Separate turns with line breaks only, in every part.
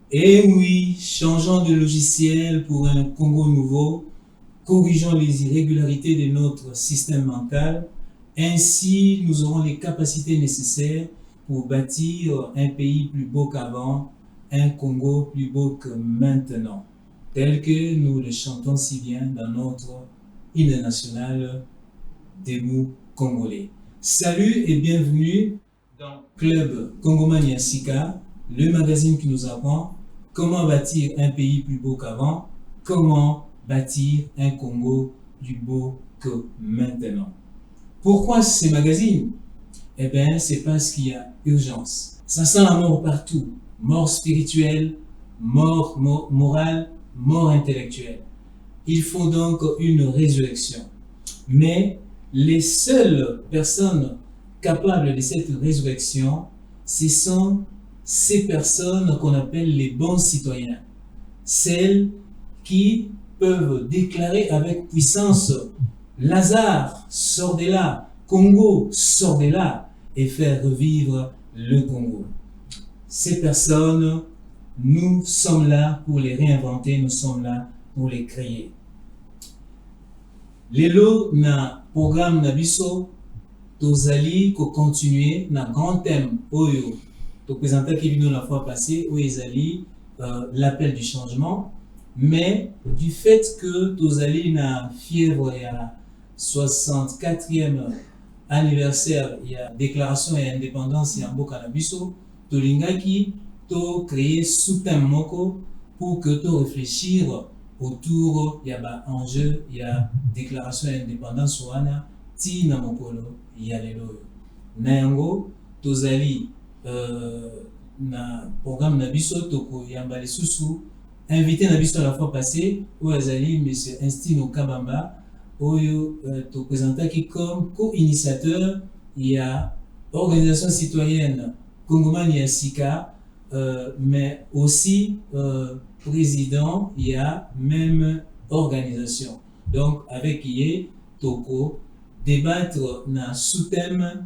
Et oui, changeons de logiciel pour un Congo nouveau, corrigeons les irrégularités de notre système mental, ainsi nous aurons les capacités nécessaires pour bâtir un pays plus beau qu'avant, un Congo plus beau que maintenant, tel que nous le chantons si bien dans notre hymne national Debout Congolais. Salut et bienvenue dans Club Congomania Sika, le magazine qui nous apprend comment bâtir un pays plus beau qu'avant, comment bâtir un Congo plus beau que maintenant. Pourquoi ces magazines? Eh bien, c'est parce qu'il y a urgence. Ça sent la mort partout. Mort spirituelle, mort morale, mort intellectuelle. Il faut donc une résurrection. Mais les seules personnes capables de cette résurrection, ce sont ces personnes qu'on appelle les bons citoyens. Celles qui peuvent déclarer avec puissance « Lazare, sort de là, Congo, sort de là » et faire revivre le Congo. Ces personnes, nous sommes là pour les réinventer, nous sommes là pour les créer. Lelo na programme na biso tozali ko continuer na grand thème oyo to présenter qui vient la fois passée où ezali l'appel du changement, mais du fait que tozali na fièvre ya 64e anniversaire ya déclaration et indépendance ya mboka na biso tolingaki to créer sous-thème moko pour que to réfléchir autour ya ba enjeu ya déclaration et indépendance wana ti na mokolo ya lelo na yango tozali na programme na biso toko yamba lisusu invité na biso la fois passée où azali monsieur Instino Kabamba oyo to présentaki comme co-initiateur ya organisation citoyenne Congomania Sika, mais aussi président, il y a même organisation. Donc, avec Yé, Toko, débattre na sous-thème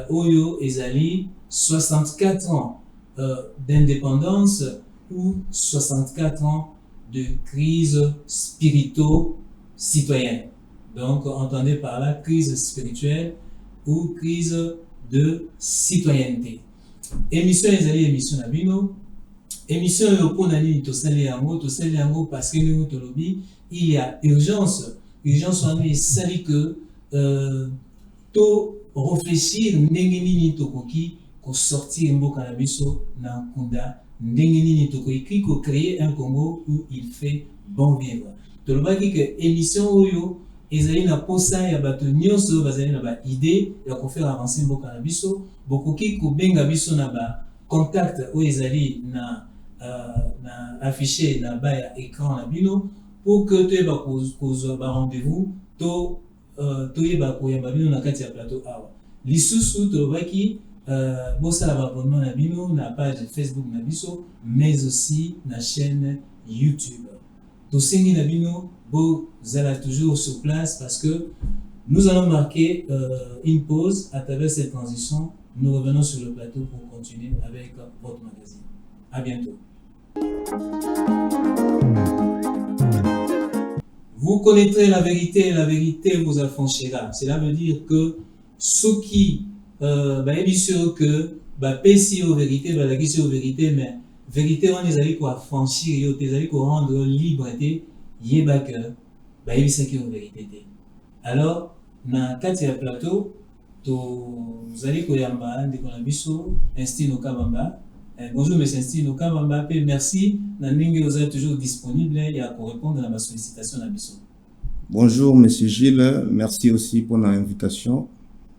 Oyo Ezali, 64 ans d'indépendance ou 64 ans de crise spirito-citoyenne. Donc, entendez par là crise spirituelle ou crise de citoyenneté. Émission ezali émission na bino. Émission yo pona nini tosali yango parce que nous tolobi il y a urgence wana esali que to réfléchir ndenge nini tokoki ko sortir mboka na biso na nkunda, ndenge nini tokoki ko créer un Congo où il fait bon vivre. Tolobaki que émission oyo ezali na posa ya bato nyonso bazali na ba idée ya ko faire avancer mboka na biso, bokoki ko benga biso na ba contact oyo ezali na affiché na bas ya écran na bino pour que toyeba kozwa ba rendez-vous toyeba koyamba bino na kati ya plateau awa. Lisusu tolobaki bosala ba abonnement na bino na page Facebook na biso mais aussi na chaîne YouTube. Tosengi na bino bozala toujours sur place parce que nous allons marquer une pause à travers cette transition. Nous revenons sur le plateau pour continuer avec votre magazine. À bientôt. Vous connaîtrez la vérité et la vérité vous affranchira. Cela veut dire que ceux qui émission que pesi aux vérités, la aux vérités, mais vérité on les allait quoi affranchir, les allait quoi rendre libre yeba que yebisaki aux vérités. Alors na kati ya plateau vous allez koyamba ndeko na biso Instino Kabamba. Bonjour monsieur Instino Kabamba, merci na ndenge vous êtes toujours disponible ya ko répondre à ma sollicitation na biso.
Bonjour, Monsieur Gilles. Merci aussi pour l'invitation.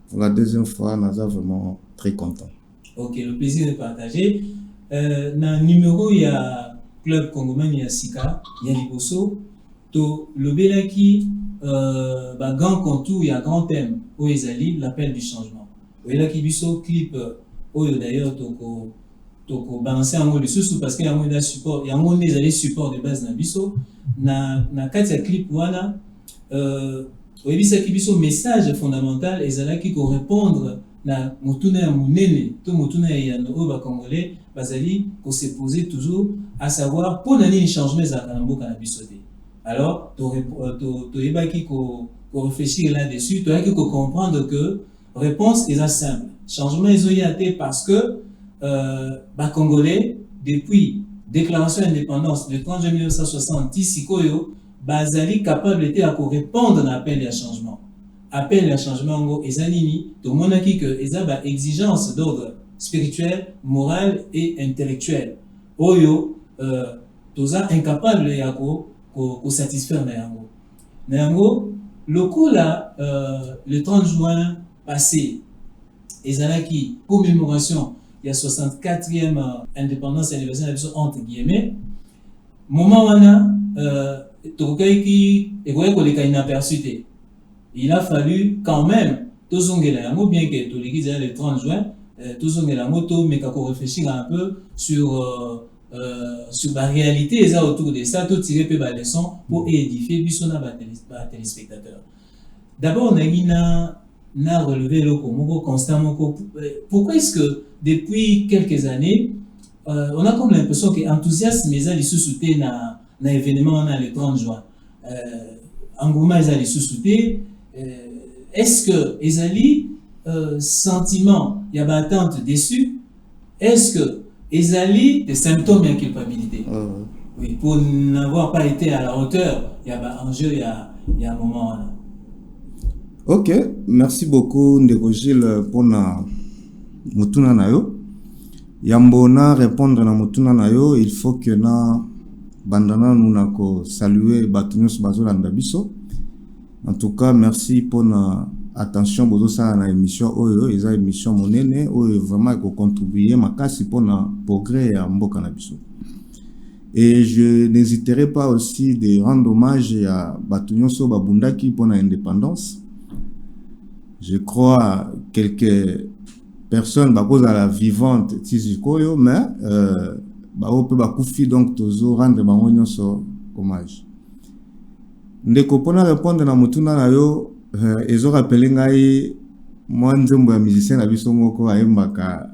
Pour la deuxième fois, nous sommes vraiment très contents.
Ok, le plaisir de partager. Dans le numéro, il y a Club Congomais, il y a Sika, il y a Liboso. To le Belaki, grand contour, il y a grand thème. Où ils l'appel du changement. Où il y a Kibiso clip, où d'ailleurs, toko balancer un mot de sous parce qu'il y a un mot de support, il y a un mot des support de base dans Biso. Na katia clip, voilà. Oyebisa Kibiso message fondamental, et là qui peut répondre na motuna ya munene to motuna ya no ba congolais bazali ko se poser toujours à savoir pour nani changement za kanamboka na biso te. Alors to yebaki ko réfléchir là-dessus, to yaki ko comprendre que réponse est simple. Changement est parce que ba congolais depuis déclaration d'indépendance le 30 juin 1960 tisikoyo bazali capable de répondre à l'appel à changement. Appel à changement et zanini, tout le monde a dit que ils ont exigence d'ordre spirituel, moral et intellectuel. Oyo, tous incapable de satisfaire Nayango. Nayango, le coup là, le 30 juin passé, ils ont qui commémoration, il y a 64e indépendance anniversaire entre guillemets. Moment où on a, inaperçu. Il a fallu quand même, bien que tout l'église le 30 juin, mais qu'on réfléchisse un peu sur la réalité autour de ça, tout tirer peu de leçons pour édifier les téléspectateurs. D'abord, on a relevé le constamment. Pourquoi est-ce que depuis quelques années, on a comme l'impression que l'enthousiasme est sous-souté dans l'événement le 30 juin. Engouement est sous-souté. Est-ce que Ezali sentiment, il y a attente déçue? Est-ce que Ezali des symptômes de culpabilité? Oui, pour n'avoir pas été à la hauteur, il y a un enjeu, il y a un moment là.
Ok, merci beaucoup Ndeko Gilles pour na mutuna nayo. Yambona répondre na mutuna nayo, il faut que na bandana nous nako saluer batunyos bazolanda biso. En tout cas, merci pour notre attention pour ça émission oyo, eza émission monene oyo vraiment ko contribuer makasi pour na progrès ya mboka na biso. Et je n'hésiterai pas aussi de rendre hommage à batunyoso babundaki pour na indépendance. Je crois quelques personnes cause à la vivante tizikoyo mais ope bakufi donc tozo rendre bango nyonso hommage. Ndeko pona répondre na mutuna na yo ezo rappeler ngai mwa nzembo ya musicien na biso moko ayembaka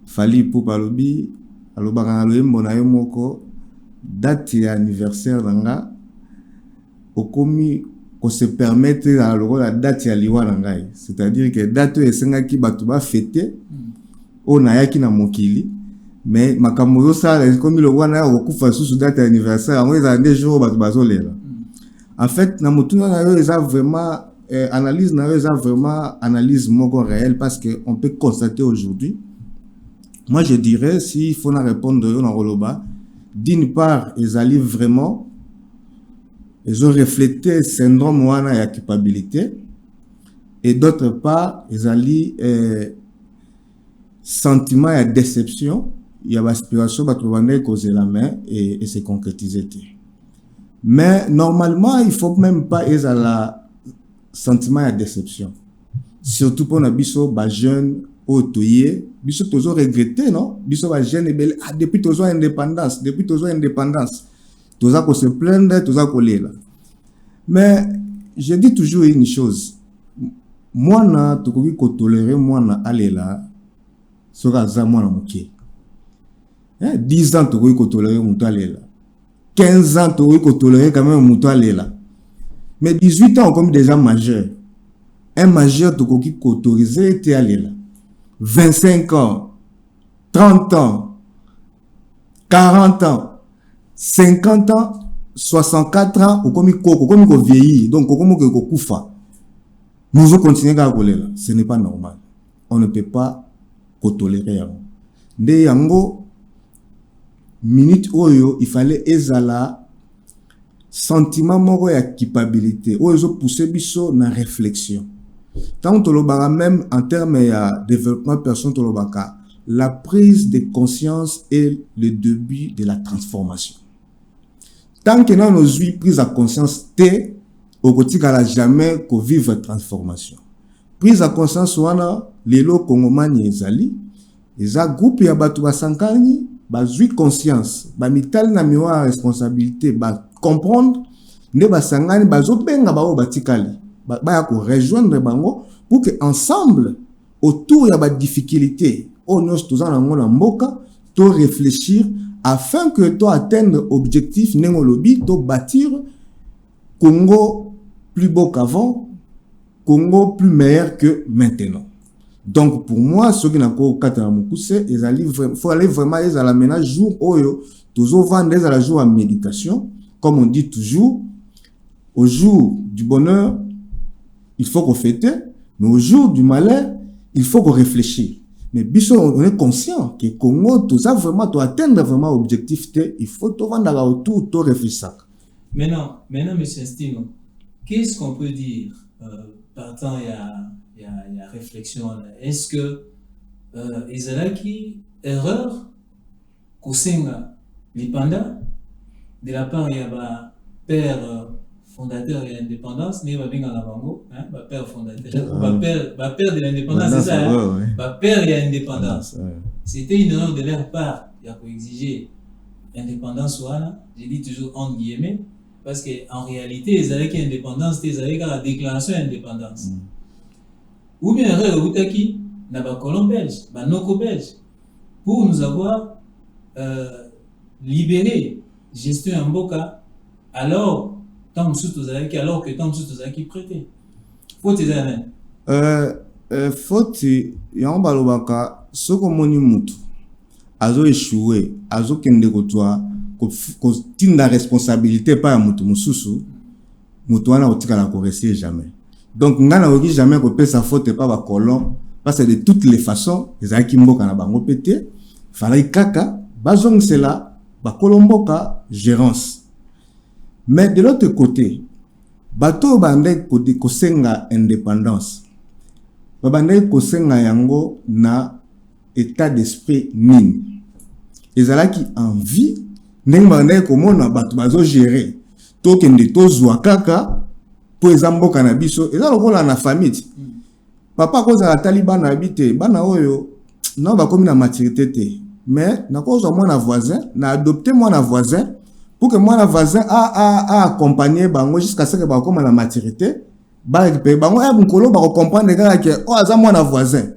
Fally Ipupa alobi alobaka na loyembo na yo moko date ya anniversaire nanga okomi ko se permettre na lokola date ya liwa na ngai, c'est-à-dire que date esengaki bato ba fêter o na yaki na mokili mais makambo yo sala komi lokola na yo okufa susu date ya anniversaire yango eza des jours bato bazolela. En fait, na mutuna na yo eza vraiment analyse na yo eza vraiment analyse moko réelle parce que on peut constater aujourd'hui. Moi je dirais s'il faut na répondre yo na roloba, d'une part ezali vraiment ils ont reflété syndrome wana ya culpabilité et d'autre part ezali sentiment ya déception, il y a aspiration bato bande causer la main et se concrétiser. Mais normalement, il ne faut même pas être à la sentiment de déception. Surtout pour les jeunes autoyés, ils sont toujours regrettés, non? Ils sont jeunes et depuis toujours indépendance, toujours se plaindre, toujours coller là. Mais je dis toujours une chose. Moi, na tokoki ko tolérer moi na aller là, sera za moi na moké. 10 ans tokoki ko tolérer mon aller là. 15 ans, tu peux tolérer quand même un mouton là. Mais 18 ans, on comme déjà majeur. Un majeur, tu peux autoriser et aller là. 25 ans, 30 ans, 40 ans, 50 ans, 64 ans, on comme vieillir. Donc, on comme koufa. Nous allons continuer à coller là. Ce n'est pas normal. On ne peut pas tolérer. De yango, minute oyo, il fallait ezala sentiment moko ya culpabilité oyo ezo pousser biso na réflexion. Tant tolobaka même en termes de développement personnel tolobaka, la prise de conscience est le début de la transformation. Tant que nous avons prise de conscience, au quotidien jamais qu'on vivre transformation. Prise de conscience wana lelo kongomani ezali eza groupe ya batu basankani bazui conscience ba mitali na miwa responsabilité ba comprendre ne basangani bazobenga bao batikali ba ya ko rejoindre bango pour que ensemble autour ya ba difficulté on tous en na mboka to réfléchir afin que to atteindre objectif nengolobi to bâtir Congo plus beau qu'avant, Congo plus meilleur que maintenant. Donc pour moi, ceux qui n'ont pas quatre il faut aller vraiment à la ménage jour oyo, toujours vendre à la jour en méditation, comme on dit toujours, au jour du bonheur, il faut qu'on fête, mais au jour du malheur, il faut qu'on réfléchisse. Mais biso, on est conscient que Congo, tout ça vraiment, tu atteindre vraiment l'objectif, il faut tout vendre autour, tout réfléchir.
Maintenant, M. Stino, qu'est-ce qu'on peut dire partant il y a réflexion? Est-ce que Ezalaki erreur Kosenga Lipanda de la part il y a père fondateur de l'indépendance, mais va bien en bango, hein, père fondateur, père de l'indépendance, c'est ça, hein? Père il y a indépendance. C'était une erreur de leur part, il y a exiger indépendance voilà, j'ai dit toujours entre guillemets. Parce qu'en réalité, ils avaient indépendance, ils avaient la déclaration d'indépendance. Ou bien, il y a des colons belges, des non-belges, pour nous avoir libéré gestion en Boka, alors que tant que prêté. Faut te dire.
Faut ya balobaka soko moni mutu azo échoué, azo kende kotoa ko tinda responsabilité pas mutu mususu mutu wana otikala ko rester jamais. Donc ngana oki jamais ko pesa faute pas ba colon parce que de toutes les façons ezaki mboka na bango pété fallait kaka bazong cela ba kolomboka gérance. Mais de l'autre côté bato bande ko senga indépendance babande ko senga yango na état d'esprit nini ezalaki envie ndenge bande komona bato bazo gérer to kende to zwa kaka po ezamboka na biso eza lokola na famille papa koza la taliban habité bana oyo non ba komi na maturité te mais na koza mwana voisin na adopter mwana voisin pour que mwana voisin a accompagner bango jusqu'à ce que ba koma na maturité ba récupérer bango ya bunkolo ba comprendre que oh aza mwana voisin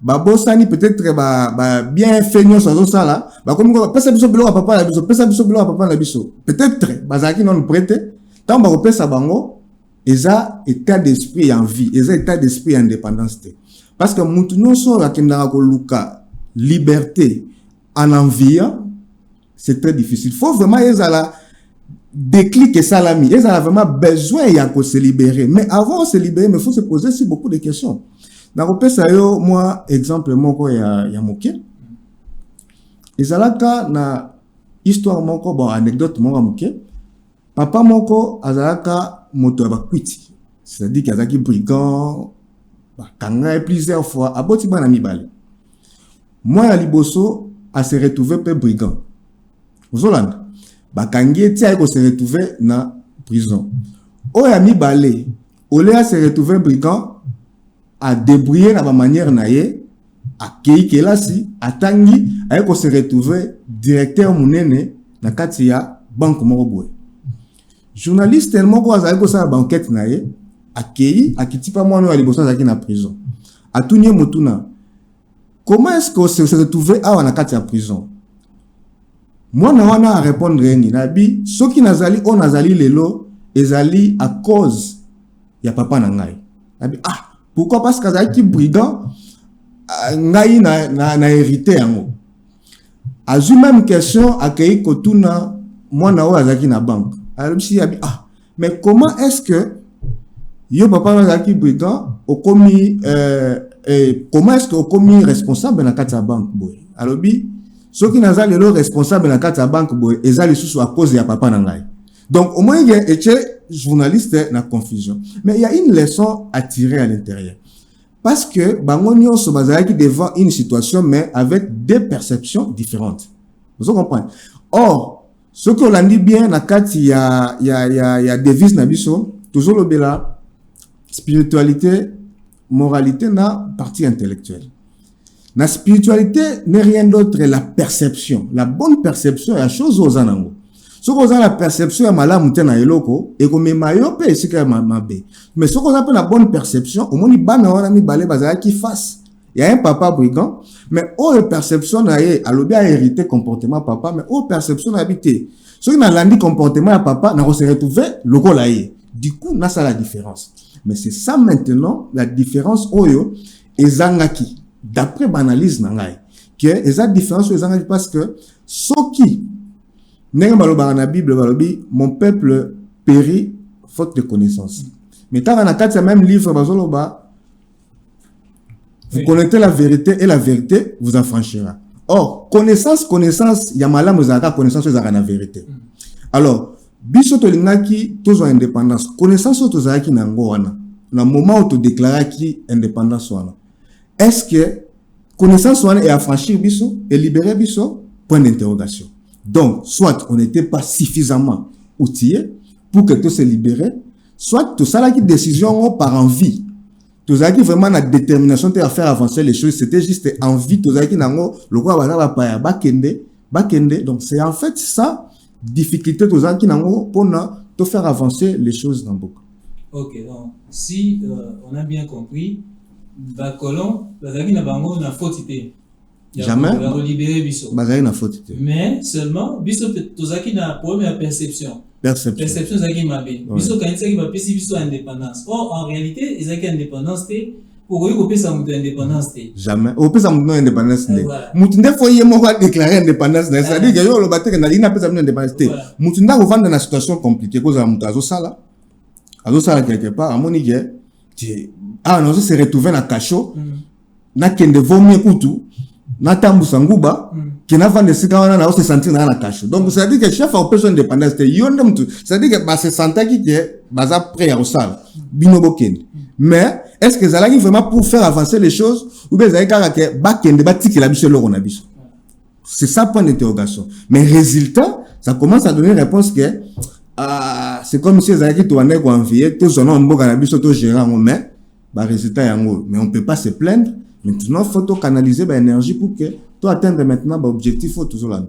babosani peut-être ba bien fait nyonso zo sala ba komi ko pesa biso bilo papa na biso pesa biso bilo papa na biso peut-être bazaki non prêté tant ba ko pesa bango eza état d'esprit et envie eza état d'esprit et indépendance parce que mutu nyonso akendaka ko luka liberté en enviant c'est très difficile. Faut vraiment ezala déclic et salami ezala vraiment besoin ya ko se libérer mais avant de se libérer mais faut se poser aussi beaucoup de questions. Na kopesa yo moi exemple moko ya moke ezalaka na histoire moko bon anecdote moko moke papa moko azalaka moto ya bakwiti c'est-à-dire qu'azaki brigand bakanga plusieurs fois aboti bana mibale moi ya liboso a se retrouver pe brigand Zolanda bakangi ti ko se retrouver na prison oya mibale ole a se retrouver brigand a débrouiller na ba manière na ye a kei kelasi atangi ayeko se retrouver directeur munene na kati ya banque moko boye journaliste tellement ko azali ko sa banquette na ye a kei akitipa mwana wa liboso azaki na prison atunye mutuna comment est-ce que se retrouver awa na kati ya prison mwana wana a répondre ni nabi soki nazali on nazali lelo ezali à cause ya papa na ngai nabi pourquoi parce que azaki brigand ngai na hérité yango azu même question akei kotuna mwana o azaki na banque alors si abi mais comment est-ce que yo papa azaki brigand okomi comment est-ce que okomi responsable na kati ya banque boy alors bi soki nazali lelo responsable na kati ya banque boy ezali susu à cause ya papa na ngai Donc, au moins, il y a été journaliste dans la confusion. Mais il y a une leçon à tirer à l'intérieur. Parce que, bangonio se bazaki devant une situation, mais avec des perceptions différentes. Vous comprenez? Or, ce qu'on l'a dit bien, il y a devise nabiso, toujours le bela, spiritualité, moralité, na partie intellectuelle. La spiritualité n'est rien d'autre que la perception. La bonne perception est la chose aux anango. Ce qu'on a la perception est malade mutena eloko et comme mayo pe c'est que mabe. Mais ce qu'on appelle la bonne perception, au moins il bana wana mi balé bazala qui fasse. Il y a un papa brigand, mais oh perception na ye alobi a hérité comportement papa, mais oh perception na habité. Ce qui n'a landi comportement à papa n'a se retrouvé loko la ye. Du coup, na ça la différence. Mais c'est ça maintenant la différence oyo ezangaki. D'après l'analyse nangai que eza différence ezangaki parce que soki nenga baloba na Bible balobi mon peuple périt faute de connaissance. Mais tant na kati même livre bazoloba vous connaissez la vérité et la vérité vous affranchira. Or connaissance yamala mozaka connaissance ezaka na vérité. Alors biso to lingaki tozo indépendance connaissance to zaki nango wana na moment où to déclaraki indépendance wana. Est-ce que connaissance est affranchir biso et libérer biso? Point d'interrogation. Donc, soit on n'était pas suffisamment outillé pour que tout se libérer, soit tout ça là qui décision par envie. Tout ça qui vraiment la détermination à faire avancer les choses, c'était juste envie. Tout ça qui nango le quoi va bakende. Donc c'est en fait ça difficulté tout ça qui nango pour te faire avancer les choses dans beaucoup.
Ok, donc si on a bien compris. Bakolon, bazaki na bango na faute té.
Jamais.
Va libérer biso.
Bazaki na faute té.
Mais seulement biso tozaki na problème de perception. Perception zaki mabe. Biso kanisa ki ba pesi biso indépendance. Or en réalité, ezaki indépendance té pour que pesa mutu indépendance té.
Jamais. O pesa mutu indépendance té. Mutu nde foye moko déclarer indépendance, c'est-à-dire que yo lo baté na lina pesa mutu indépendance té. Mutu nda ko vendre na situation compliquée cause mutu azo sala quelque part amoni que ah non, se retrouver na cachot na kende vomie kutu na tambusa nguba qui na vendre sika wana na se sentir na cachot. Donc ça veut dire que chef a personne indépendance te yonde mtu ça veut dire que ba se sentir que baza prêt à ça binobo kende. Mais est-ce que ça là vraiment pour faire avancer les choses ou bien ça kaka que ba kende ba tiki la biso lo na biso? C'est ça point d'interrogation. Mais résultat, ça commence à donner réponse que c'est comme si ça qui tourné quoi envier tout son nom mboka na biso to gérer mais bah résultat yango. Mais on peut pas se plaindre. Maintenant faut to canaliser ba énergie pour que tu atteindre maintenant ba objectif faut toujours là.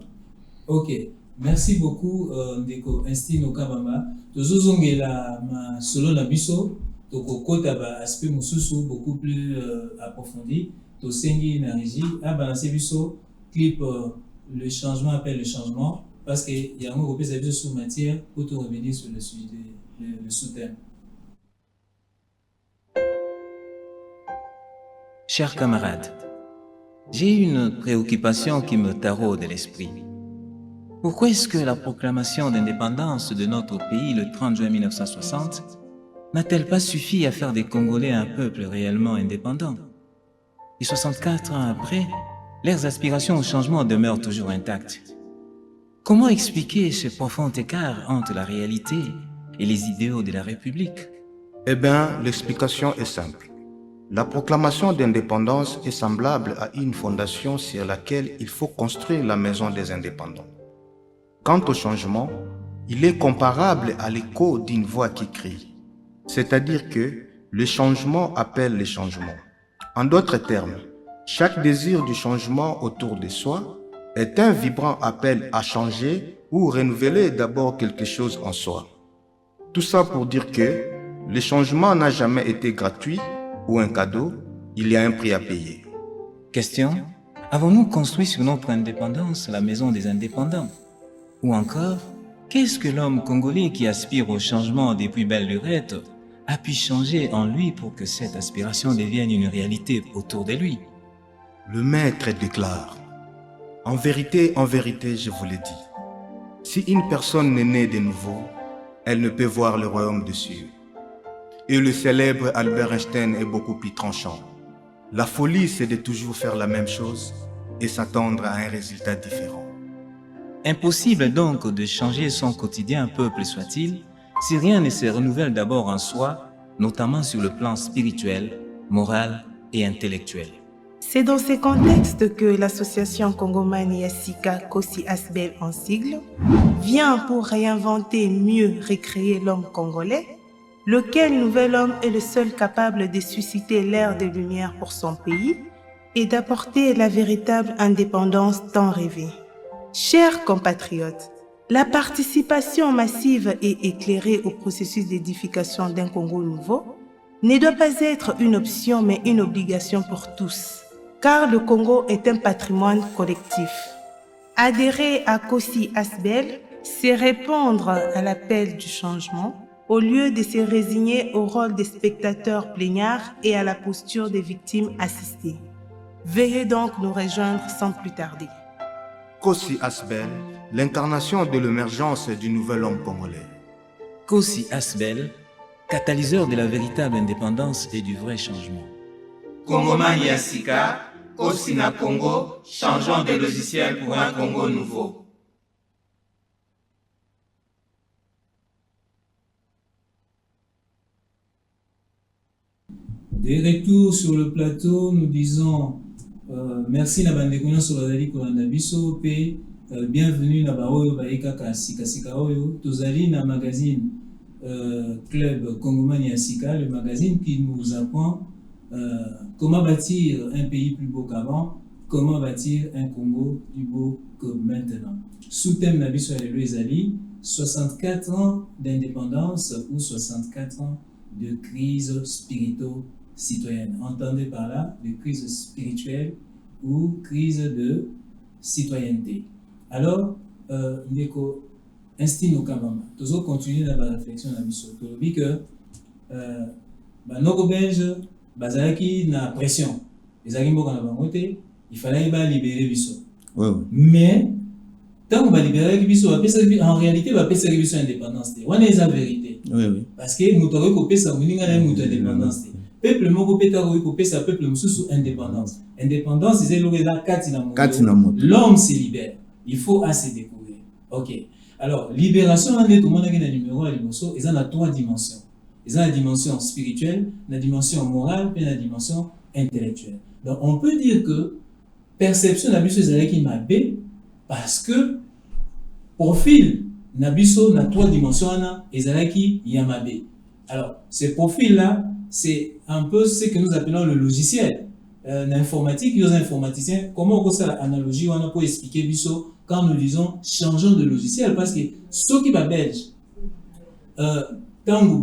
OK. Merci beaucoup Ndeko Instine Okabamba. Tozozongela ma solo na biso to kokota ba aspect mususu beaucoup plus approfondi. To sengi na régie a balancer biso clip le changement appelle le changement parce que y a un groupe de sous matière pour te revenir sur le sujet le sous-thème.
Chers camarades, j'ai une préoccupation qui me taraude l'esprit. Pourquoi est-ce que la proclamation d'indépendance de notre pays le 30 juin 1960 n'a-t-elle pas suffi à faire des Congolais un peuple réellement indépendant? Et 64 ans après, leurs aspirations au changement demeurent toujours intactes. Comment expliquer ce profond écart entre la réalité et les idéaux de la République?
Eh bien, l'explication est simple. La proclamation d'indépendance est semblable à une fondation sur laquelle il faut construire la maison des indépendants. Quant au changement, il est comparable à l'écho d'une voix qui crie. C'est-à-dire que le changement appelle le changement. En d'autres termes, chaque désir du changement autour de soi est un vibrant appel à changer ou renouveler d'abord quelque chose en soi. Tout ça pour dire que le changement n'a jamais été gratuit ou un cadeau, il y a un prix à payer.
Question: avons-nous construit sur notre indépendance la maison des indépendants? Ou encore, qu'est-ce que l'homme congolais qui aspire au changement depuis belle lurette a pu changer en lui pour que cette aspiration devienne une réalité autour de lui?
Le maître déclare: en vérité, je vous le dis, si une personne n'est née de nouveau, elle ne peut voir le royaume des cieux. Et le célèbre Albert Einstein est beaucoup plus tranchant. La folie, c'est de toujours faire la même chose et s'attendre à un résultat différent.
Impossible donc de changer son quotidien, peuple soit-il, si rien ne se renouvelle d'abord en soi, notamment sur le plan spirituel, moral et intellectuel.
C'est dans ces contextes que l'association congomane Yassika Kosi Asbel en sigle vient pour réinventer, mieux recréer l'homme congolais, lequel nouvel homme est le seul capable de susciter l'ère de lumière pour son pays et d'apporter la véritable indépendance tant rêvée. Chers compatriotes, la participation massive et éclairée au processus d'édification d'un Congo nouveau ne doit pas être une option mais une obligation pour tous, car le Congo est un patrimoine collectif. Adhérer à Kosi Asbel, c'est répondre à l'appel du changement, au lieu de se résigner au rôle des spectateurs plaignards et à la posture des victimes assistées. Veuillez donc nous rejoindre sans plus tarder.
Kosi Asbel, l'incarnation de l'émergence du nouvel homme congolais.
Kosi Asbel, catalyseur de la véritable indépendance et du vrai changement.
Congomani Yassika, Kosi na Congo, changeons de logiciel pour un Congo nouveau.
De retour sur le plateau, nous disons merci na bandeko sur la kolanda biso pe bienvenue na ba oyo baeka sika oyo tozali na magazine Club Congomani Yassika, le magazine qui nous apprend comment bâtir un pays plus beau qu'avant, comment bâtir un Congo plus beau que maintenant. Sous-thème na biso ya lelo ezali 64 ans d'indépendance ou 64 ans de crise spirito-citoyenne. Entendez par là de crise spirituelle ou crise de citoyenneté. Alors, Ndeko, Instinct au Kabama, toujours continuer dans la réflexion na biso. Tu dis que nos belges, bazalaki na pression. Les agimbo na bangote, il fallait libérer biso. Mais tant qu'on va libérer biso, en réalité, va passer biso indépendance. On est la vérité. Parce que nous avons coupé ça, nous avons indépendance. Peuple moko peta coupé ça, peuple sous indépendance. Indépendance, c'est le katina moto. L'homme se libère. Il faut assez découvrir. Ok. Alors, libération, on est tout le monde qui a un numéro à l'imoso, ils ont la 3 dimensions. Ils ont la dimension spirituelle, la dimension morale, et la dimension intellectuelle. Donc, on peut dire que perception d'Abisso Zalaki Mabé, parce que profil Nabiso na 3 dimensions, et Zalaki Yamabe. Alors, ce profil-là, c'est un peu ce que nous appelons le logiciel. L'informatique, les informaticiens, comment on fait cette analogie, on a pour expliquer Bisso quand nous disons changeons de logiciel, parce que ceux qui sont belges, quand vous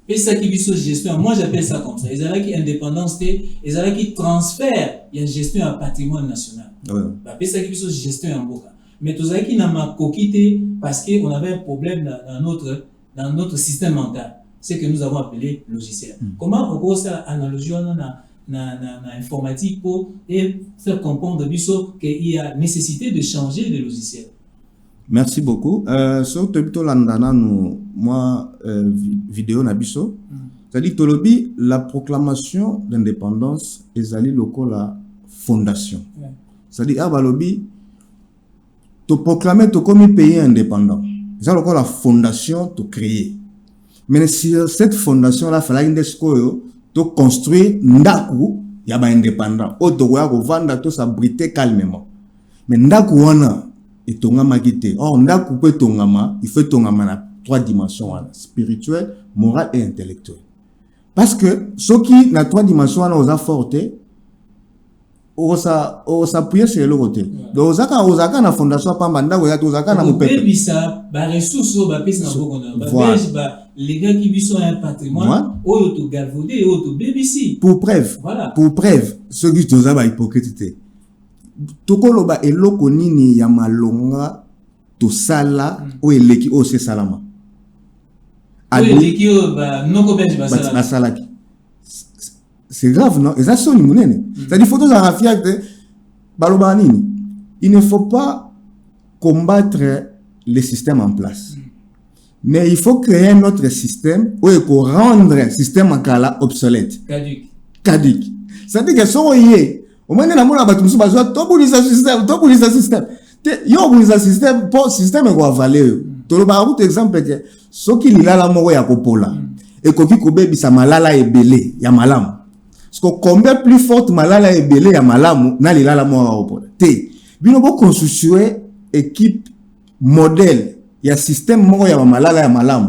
et ça qui Bisso gestion, moi j'appelle ça comme ça. Ils ont qui indépendance, ils ont qui transfert, il y a gestion à patrimoine national. Et ça qui Bisso gestion en boca. Mais tout ça qui n'a pas coquité parce qu'on avait un problème dans notre système mental. C'est que nous avons appelé logiciel. Comment on peut faire analogie dans l'informatique pour faire comprendre qu'il y a nécessité de changer de logiciel?
Merci beaucoup. Sur Tobito Landana, moi, vidéo Nabiso, c'est-à-dire Tolobi, la proclamation d'indépendance est allée la fondation. C'est-à-dire, Abalobi, tu proclamer tu comme pays indépendant. C'est la fondation tu créer. Mais sur cette fondation-là, il fallait de construire ndaku ya ba indépendant. Oto ya kovanda to s'abriter calmement. Mais ndaku wana etongama kité. Or ndaku peut tongama, il faut tongama na 3 dimensions wana, spirituelle, morale et intellectuelle. Parce que ceux qui na 3 dimensions wana oza forte, osa appuyer sur le côté. Donc ozaka na fondation pamba ndaku ya ozaka na mopepe.
Bisa ba ressources ba pesa na bokona. Ba ba les gars qui sont un patrimoine, auto galvaudé, auto BBC.
Pour preuve, voilà. Pour preuve, ceux qui sont là hypocrite. Tokoloba eloko nini ya malonga to sala o eleki o se salama.
O eleki o ba noko belge ba
salaki. C'est grave, non? Et ça sonne monene. C'est-à-dire faut la rafia que baloba nini. Il ne faut pas combattre les systèmes en place. Mais il faut créer un autre système pour rendre le système en cas obsolète. Caduc. C'est-à-dire que si on y est, au moins, on a tout le système. yo buza système pour système ko avaler to lo ba route exemple que soki lilala moko ya kopola et koki kobebisa malala ebele ya malamu parce que combien plus forte malala ebele ya malamu na lilala moko ya kopola te bino bo construire équipe modèle ya système moko ya malala ya malamu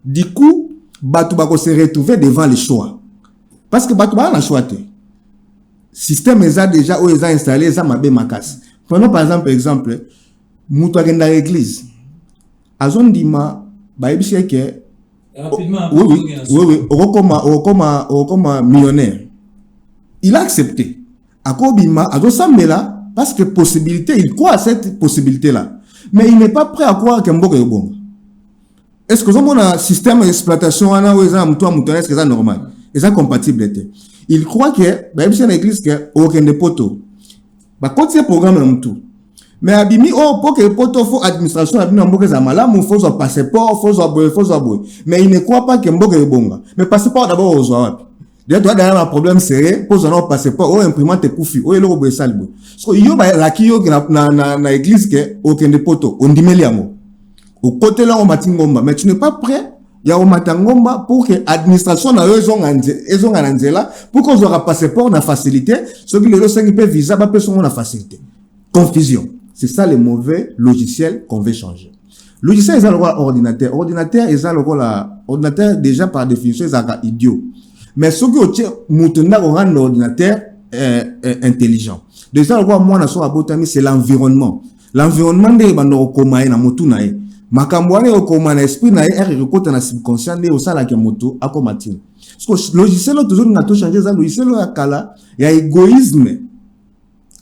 du coup batu ba ko se retrouver devant le choix parce que batu ba na choix te système eza déjà ou eza installé eza mabe makasi. Prenons par exemple mutu agenda l'église azondima baibisi ke
rapidement
oui okoma millionnaire il a accepté akobima azosambela parce que possibilité il croit à cette possibilité là mais il n'est pas prêt à croire que mboka yobonga. Est-ce que on a un système d'exploitation ana ou eza mutu est-ce que c'est normal est-ce compatible? Il croit que baibisi na église que okende poto ba continuer programme na mutu mais abimi pour que poto faut administration abimi mboka za malamu faut un passeport faut boy mais il ne croit pas que mboka yobonga mais passeport d'abord aux wapi déjà toi derrière un problème sérieux pose un passeport ou imprimante kufi ou eloko boy salbo so yo ba la ki yo na église que okende poto ondimeli yango au côté là on matingomba mais tu n'es pas prêt ya o matangomba pour que administration na yo ezonga na nzela pour qu'on aura passeport na facilité ceux qui le 5 peut visa ba personne na facilité confusion. C'est ça le mauvais logiciel qu'on veut changer. Logiciel est le ordinateur est ordinateur déjà par définition est idiot mais ce que mutunda ko rendre ordinateur intelligent déjà le moi na so abotami c'est l'environnement de bando koma na mutu na ye makambo wana okoma na esprit na ye rekota na subconscient ne osala ke moto akomatine parce que logiciel toujours na to changer ça logiciel ya kala ya égoïsme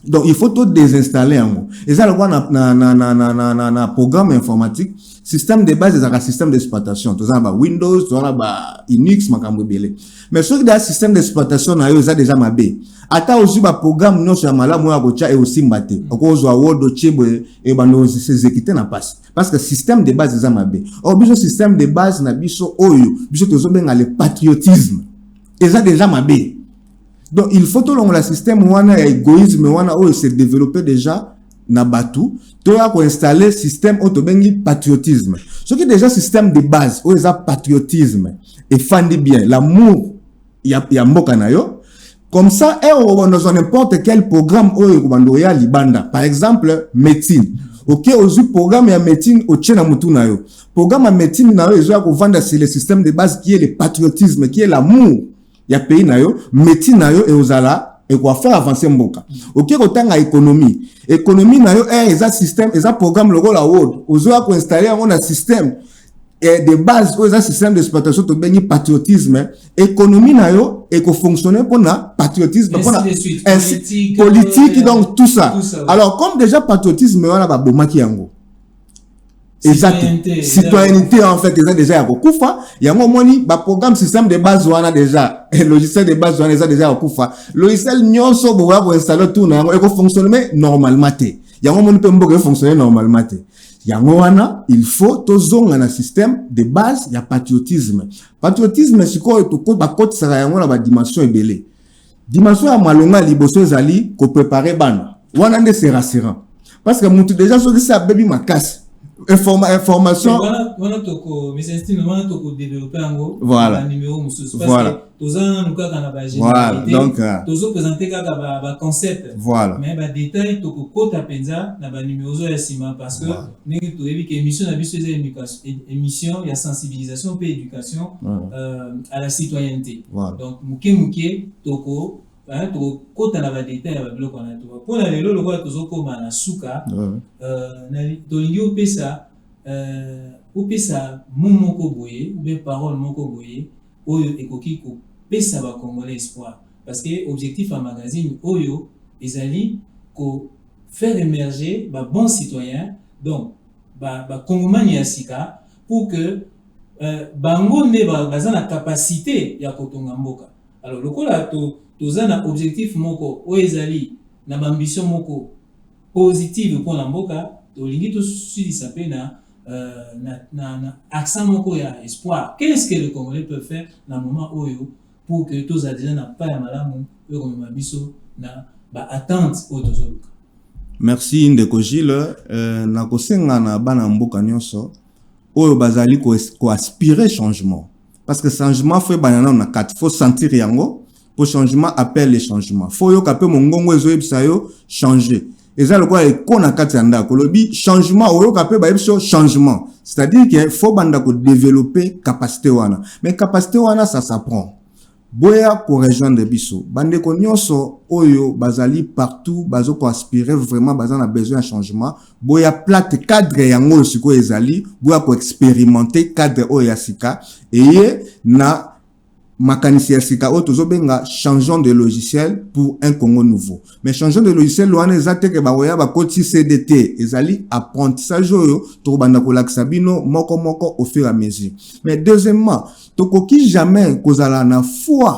donc il faut tout désinstaller en et ça le quoi na programme informatique système de base des système d'exploitation tout ça ba Windows tout ça ba Linux makambo belé mais ce qui est système d'exploitation na yo ça déjà mabé ata aussi ba programme non sur malamu ya kocha et aussi mbate okozwa Word chebo et bando s'exécuter na passe parce que système de base des mabé or biso système de base na biso oyo biso tozo benga le patriotisme et ça déjà mabé. Donc il faut tout le système wana ya égoïsme wana où s'est développé déjà na batu to ya ko installer système auto bengi patriotisme ce qui est déjà système de base où ça patriotisme et fandi bien l'amour ya mboka na yo comme ça on dans n'importe quel programme où ya libanda par exemple médecine OK aujourd'hui programme ya médecine au tchena mutu na yo programme ya médecine na yo ezo ko vendre sur le système de base qui est le patriotisme qui est l'amour ya pays na yo médecine na yo et ozala et quoi faire avancer mboka OK kotanga économie na yo eza système eza programme logo la world ozo ko installer on a système et de base oza système d'exploitation to bengi patriotisme économie na yo et ko fonctionner pour na patriotisme pour na politique donc tout ça alors comme déjà patriotisme on a ba bomaki yango citoyenneté en fait déjà ya kokufa yango moni ba programme système de base wana déjà et logiciel de base wana déjà kokufa logiciel nyonso bo wa ko installer tout na yango e ko fonctionner normalement te yango moni pe mboka fonctionner normalement te yango wana il faut tozonga na système de base ya patriotisme siko to ko ba côté sera yango na ba dimension ebele dimension ya malonga liboso ezali ko préparer bana wana nde c'est rassurant parce que mutu déjà so ça baby makasi information
voilà toko mais c'est instinctivement toko développer ango
voilà
numéro mususu parce
voilà.
que tozana nuka kana ba
voilà donc
tozo présenter kaka ba concept
voilà
mais ba détail toko kota penza na ba numéro zo ya sima parce que ngi to ebi que émission na biso émission ya sensibilisation et éducation à la citoyenneté donc muke toko to kota na ba détail ya ba biloko na to pour na lelo lokwa tozo koma na suka na to lingi opesa moko boye ou bien parole moko boye oyo ekoki ko pesa ba congolais espoir parce que objectif à magazine oyo ezali ko faire émerger ba bons citoyens donc ba congomani ya sika pour que bango ne baza na capacité ya kotonga mboka alors lokola toza na objectif moko oyo ezali na ambition moko positive pour la mboka tolingi tosilisa pe na accent moko ya espoir. Qu'est-ce que le Congolais peut faire dans le moment où pour que tous les gens n'aient pas la malamu, eux comme biso na ba attente au tozoluka.
Merci Ndeko Gilles. Nakosenga na bana mboka nyonso oyo bazali ko aspirer changement. Parce que changement fait banana na 4. Faut sentir yango. Pour changement appelle les changements. Faut yo kapé mongongo ezo yebisa yo changer. Eza lokwa eko na kati ya ndako lobi changement oyo kapé ba yebisa changement. C'est-à-dire qu'il faut banda ko développer capacité wana. Mais capacité wana ça s'apprend. Boya ko rejoindre biso. Bande ko nyonso oyo bazali partout bazo ko aspirer vraiment bazana besoin de changement. Boya plate cadre yango siko ezali, boya ko expérimenter cadre oyo yasika et na makanisi yasika oyo tozobenga changeons de logiciel pour un Congo nouveau. Mais changeons de logiciel wana ezate ke baoya ba koti CDT ezali apprentissage oyo to banda ko lakisa bino moko moko au fur et à mesure. Mais deuxièmement, tokoki jamais kozala na foi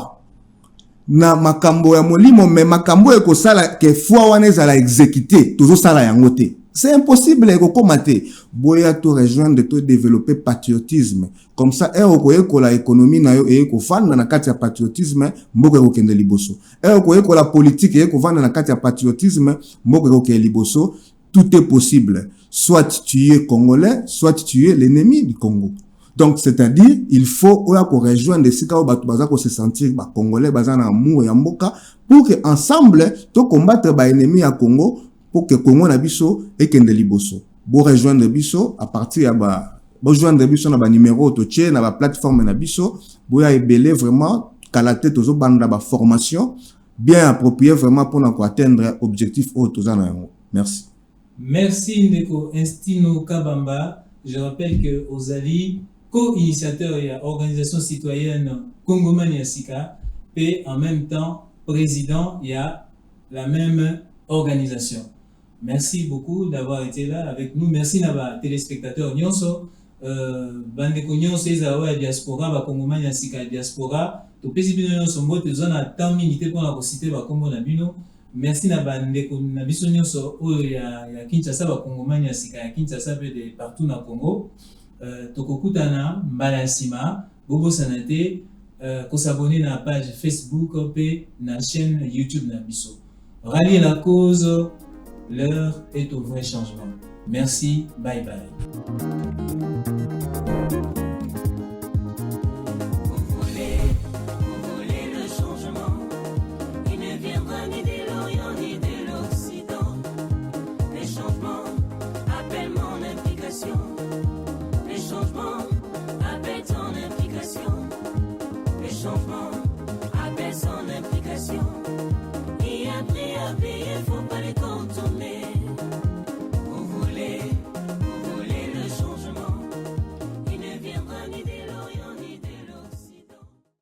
na makambo ya molimo mais makambo eko sala ke foi wana ezala exécuter tozo sala yango te. C'est impossible eko komate. Boya to rejoindre to développer patriotisme. Comme ça eko la économie na yo eko fanda na kati ya patriotisme mboko eko kende liboso. Eko la politique eko fanda na kati ya patriotisme mboko eko kende liboso. Tout est possible. Soit tu es congolais, soit tu es l'ennemi du Congo. Donc, c'est-à-dire, il faut qu'on rejoigne des sika où qu'on se sentir congolais, bazan amour et amboka, pour que ensemble, to combattre ba ennemi à Congo, pour que Congo na biso et kende liboso. Bo rejoindre biso à partir ya ba rejoindre biso na ba numéro to tché na ba plateforme na biso, bo ya ebele vraiment kalaté tozo banda ba formation bien appropriée vraiment pour atteindre objectif au tozana yango. Merci.
Merci Ndeko Instino Kabamba. Je rappelle que Ozali co-initiateur et organisation citoyenne Congomani Yasika et en même temps président il y a la même organisation. Merci beaucoup d'avoir été là avec nous. Merci Naba téléspectateurs Nyonso bandeko Nyonso ezawa diaspora ba Congomani Yasika diaspora to pesi bino Nyonso mbote zona temps minute pour la citer ba Congo na bino. Merci Naba ndeko na biso Nyonso oyo ya Kinshasa ba Congomani Yasika ya Kinshasa pe de partout na Congo. Tokokutana mbala ya sima bobo sanate ko s'abonner na page Facebook pe na chaîne YouTube na biso. Rallier la cause, l'heure est au vrai changement. Merci, bye bye.